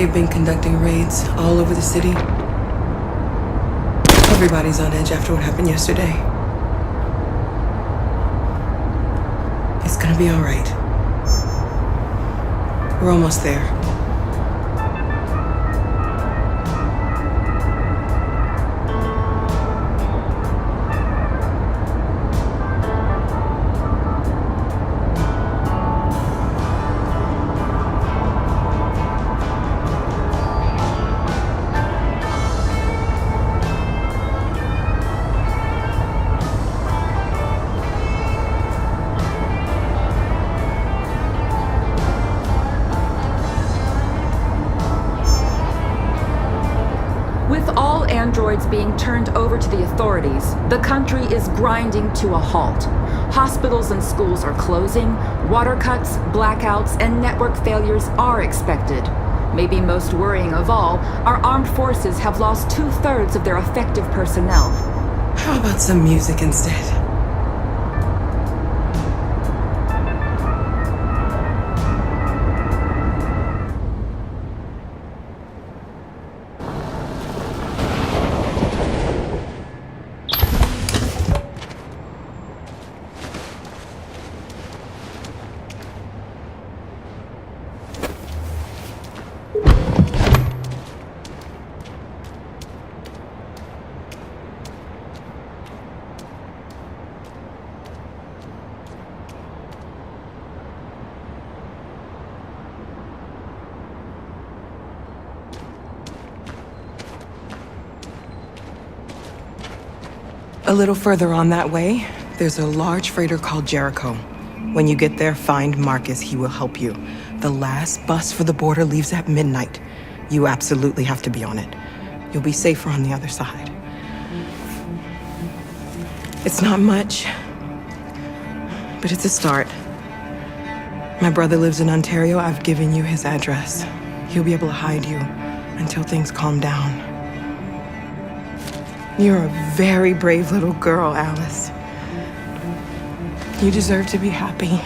They've been conducting raids all over the city. Everybody's on edge after what happened yesterday. It's gonna be all right. We're almost there. With all androids being turned over to the authorities, the country is grinding to a halt. Hospitals and schools are closing, water cuts, blackouts, and network failures are expected. Maybe most worrying of all, our armed forces have lost 2/3 of their effective personnel. How about some music instead? A little further on that way, there's a large freighter called Jericho. When you get there, find Marcus. He will help you. The last bus for the border leaves at midnight. You absolutely have to be on it. You'll be safer on the other side. It's not much, but it's a start. My brother lives in Ontario. I've given you his address. He'll be able to hide you until things calm down. You're a very brave little girl, Alice. You deserve to be happy.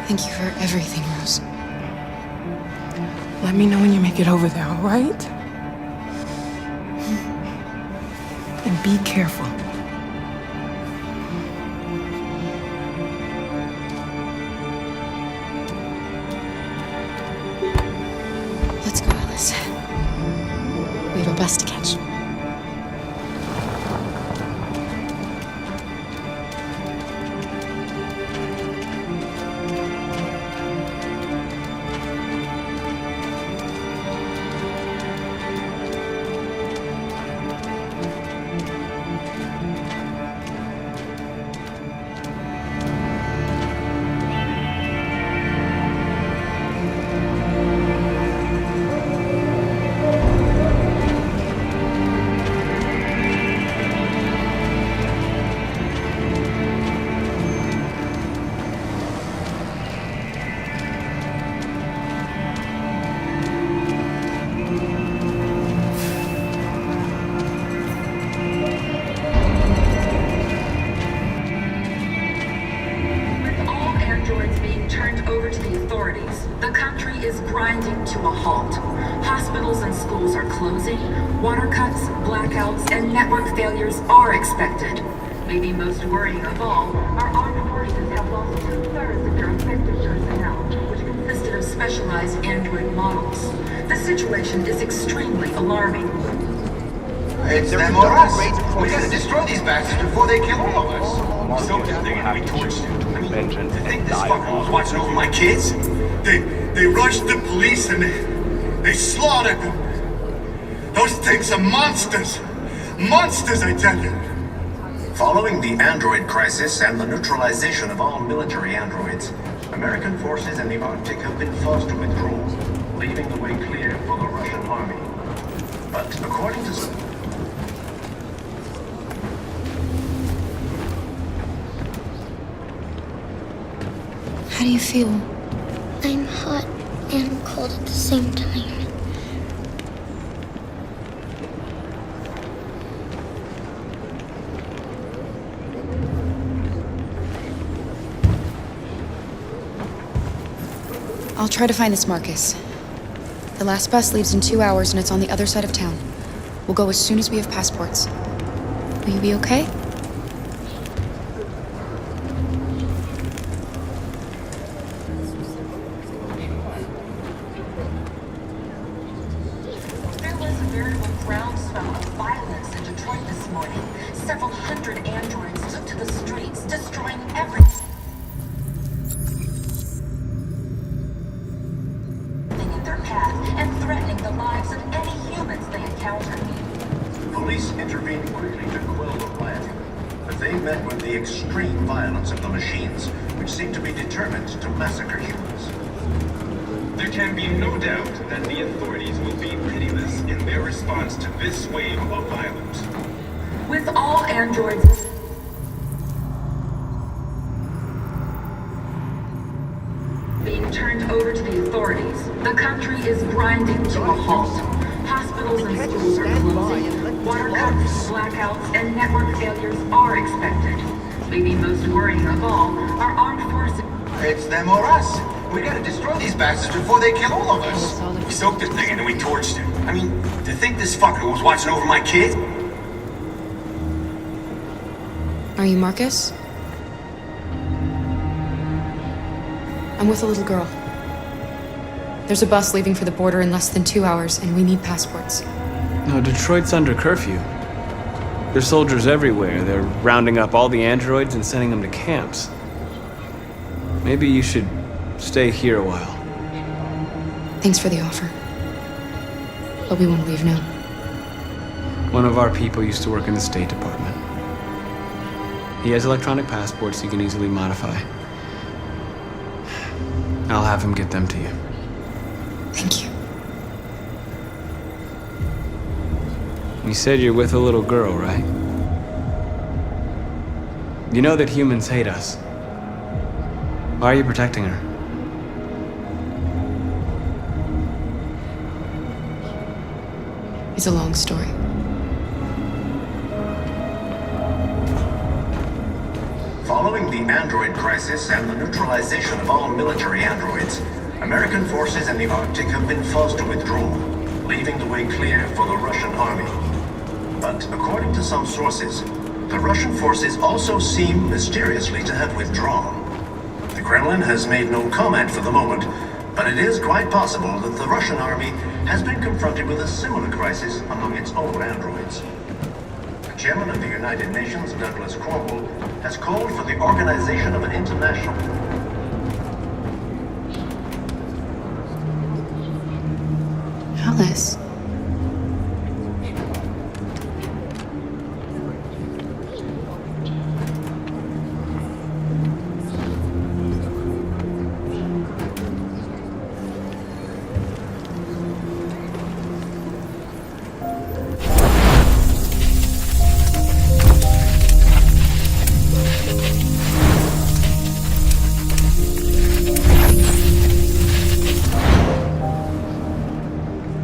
Thank you for everything, Rose. Let me know when you make it over there, all right? And be careful. Let's go, Alice. We have a bus to catch. Grinding to a halt. Hospitals and schools are closing, water cuts, blackouts, and network failures are expected. Maybe most worrying of all, our armed forces have lost 2/3 of their effective personnel, which consisted of specialized android models. The situation is extremely alarming. It's them or us. We gotta destroy these bastards before they kill all of us. So they have me torched. Vengeance You think and this fucker was watching over my kids? They rushed the police and they slaughtered them. Those things are monsters. Monsters, I tell you. Following the android crisis and the neutralization of all military androids, American forces in the Arctic have been forced to withdraw, leaving the way clear for the Russian army. But according to some... How do you feel? I'm hot and cold at the same time. I'll try to find this Marcus. The last bus leaves in 2 hours and it's on the other side of town. We'll go as soon as we have passports. Will you be okay? There was a veritable groundswell of violence in Detroit this morning. Several hundred androids took to the streets, destroying everything in their path and threatening the lives of any humans they encountered. Police intervened quickly to quell the riot, but they met with the extreme violence of the machines, which seem to be determined to massacre humans. There can be no doubt that the authorities will be pitiless in their response to this wave of violence. With all androids being turned over to the authorities, the country is grinding to a halt. Hospitals and schools are closing. Water cuts, blackouts, and network failures are expected. Maybe most worrying of all, our armed forces. It's them or us. We gotta destroy these bastards before they kill all of us. We soaked this thing and then we torched it. I mean, to think this fucker was watching over my kid? Are you Marcus? I'm with a little girl. There's a bus leaving for the border in less than 2 hours, and we need passports. No, Detroit's under curfew. There's soldiers everywhere. They're rounding up all the androids and sending them to camps. Maybe you should stay here a while. Thanks for the offer. But we won't leave now. One of our people used to work in the State Department. He has electronic passports he can easily modify. I'll have him get them to you. Thank you. You said you're with a little girl, right? You know that humans hate us. Why are you protecting her? It's a long story. Following the android crisis and the neutralization of all military androids, American forces in the Arctic have been forced to withdraw, leaving the way clear for the Russian army. But according to some sources, the Russian forces also seem mysteriously to have withdrawn. The Kremlin has made no comment for the moment, but it is quite possible that the Russian army has been confronted with a similar crisis among its own androids. The chairman of the United Nations, Douglas Cromwell, has called for the organization of an international... Alice.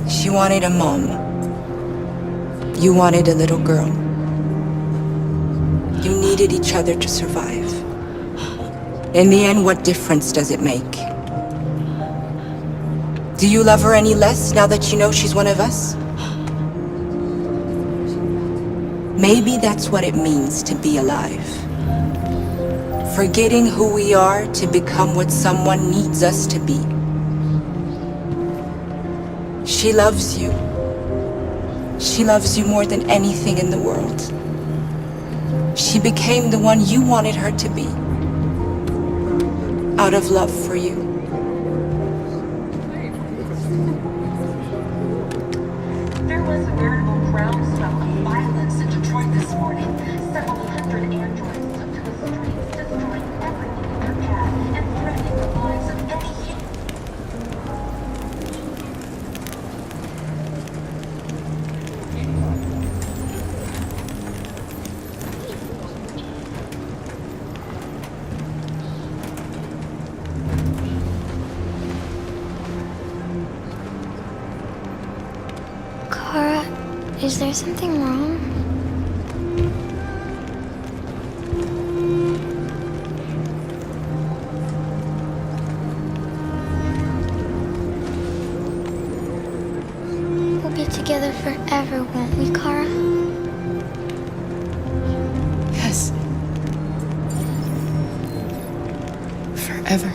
She wanted a mom. You wanted a little girl. You needed each other to survive. In the end, what difference does it make? Do you love her any less now that you know she's one of us? Maybe that's what it means to be alive. Forgetting who we are to become what someone needs us to be. She loves you. She loves you more than anything in the world. She became the one you wanted her to be, out of love for you. There was a veritable groundswell of violence in Detroit this morning. Several hundred androids took to the streets, destroying everything in their path and threatening the lives of any human. Kara, is there something wrong? forever, won't we, Kara? Yes. Forever.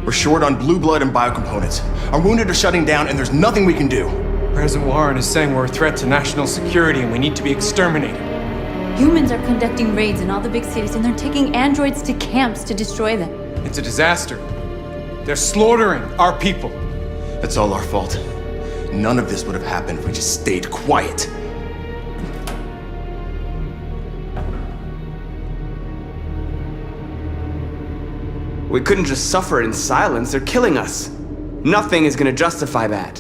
We're short on blue blood and biocomponents. Our wounded are shutting down, and there's nothing we can do. President Warren is saying we're a threat to national security and we need to be exterminated. Humans are conducting raids in all the big cities, and they're taking androids to camps to destroy them. It's a disaster. They're slaughtering our people. That's all our fault. None of this would have happened if we just stayed quiet. We couldn't just suffer in silence. They're killing us. Nothing is gonna justify that.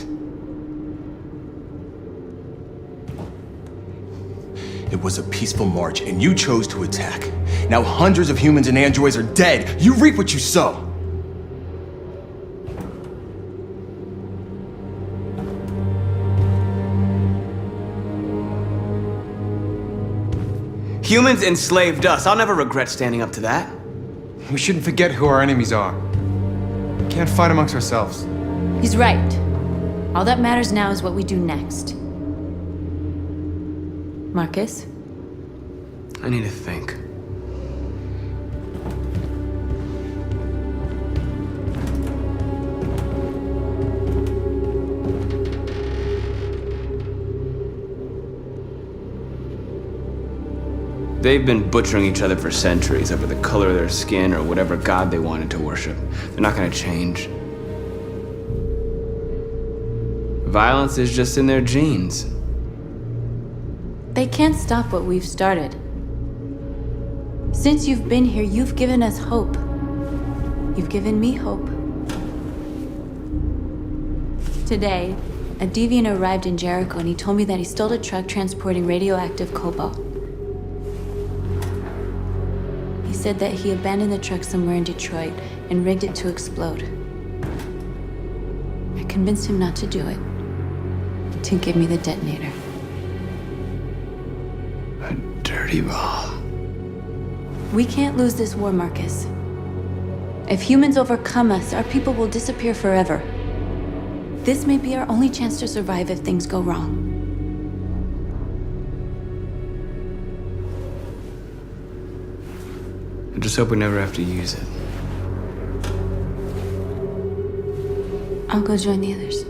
It was a peaceful march, and you chose to attack. Now hundreds of humans and androids are dead. You reap what you sow. Humans enslaved us. I'll never regret standing up to that. We shouldn't forget who our enemies are. We can't fight amongst ourselves. He's right. All that matters now is what we do next. Marcus? I need to think. They've been butchering each other for centuries over the color of their skin or whatever god they wanted to worship. They're not gonna change. Violence is just in their genes. They can't stop what we've started. Since you've been here, you've given us hope. You've given me hope. Today, a deviant arrived in Jericho and he told me that he stole a truck transporting radioactive cobalt. He said that he abandoned the truck somewhere in Detroit and rigged it to explode. I convinced him not to do it, to give me the detonator. A dirty bomb. We can't lose this war, Marcus. If humans overcome us, our people will disappear forever. This may be our only chance to survive if things go wrong. I just hope we never have to use it. I'll go join the others.